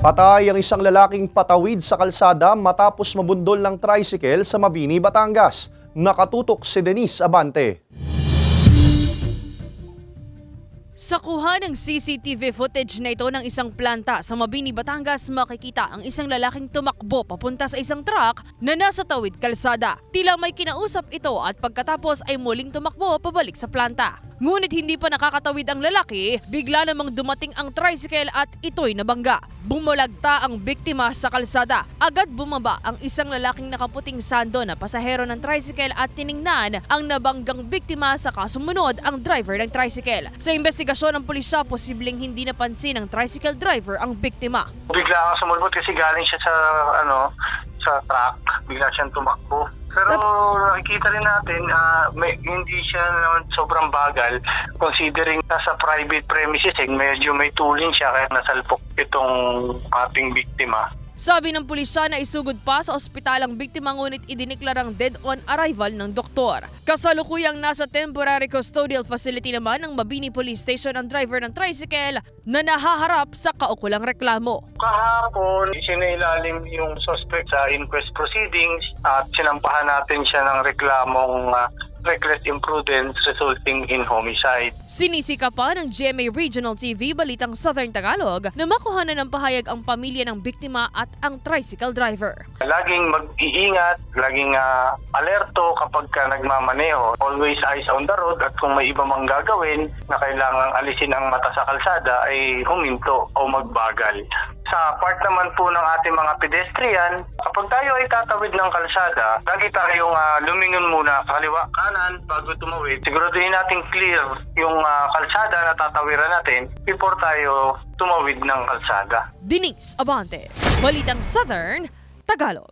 Patay ang isang lalaking patawid sa kalsada matapos mabundol ng tricycle sa Mabini, Batangas. Nakatutok si Denise Abante. Sa kuha ng CCTV footage na ito ng isang planta sa Mabini, Batangas, makikita ang isang lalaking tumakbo papunta sa isang truck na nasa tawid kalsada. Tila may kinausap ito at pagkatapos ay muling tumakbo pabalik sa planta. Ngunit hindi pa nakakatawid ang lalaki, bigla namang dumating ang tricycle at ito'y nabangga. Bumulagta ang biktima sa kalsada. Agad bumaba ang isang lalaking nakaputing sando na pasahero ng tricycle at tiningnan ang nabanggang biktima saka sumunod ang driver ng tricycle. Sa investigasyon ng pulisya, posibleng hindi napansin ng tricycle driver ang biktima. Bigla kang sumulbot kasi galing siya sa truck, bigla siyang tumakbo. Pero nakikita rin natin, hindi siya naman sobrang bagal considering nasa private premises, medyo may tulin siya kaya nasalpok itong ating biktima. Sabi ng pulisya na isugod pa sa ospital ang biktima ngunit idineklarang dead on arrival ng doktor. Kasalukuyang nasa temporary custodial facility naman ng Mabini Police Station ang driver ng tricycle na nahaharap sa kaukulang reklamo. Kahapon, sinailalim yung suspect sa inquest proceedings at sinampahan natin siya ng reklamong reckless imprudence resulting in homicide. Sinisika pa ng GMA Regional TV Balitang Southern Tagalog na makuhanan ng pahayag ang pamilya ng biktima at ang tricycle driver. Laging mag-iingat, laging alerto kapag ka nagmamaneho. Always eyes on the road at kung may iba mang gagawin na kailangang alisin ang mata sa kalsada ay huminto o magbagal. Sa part naman po ng ating mga pedestrian, kapag tayo ay tatawid ng kalsada, lagi tayong lumingon muna sa kaliwa kanan bago tumawid. Siguraduhin natin clear yung kalsada na tatawiran natin before tayo tumawid ng kalsada. Denise Abante, Balitang Southern Tagalog.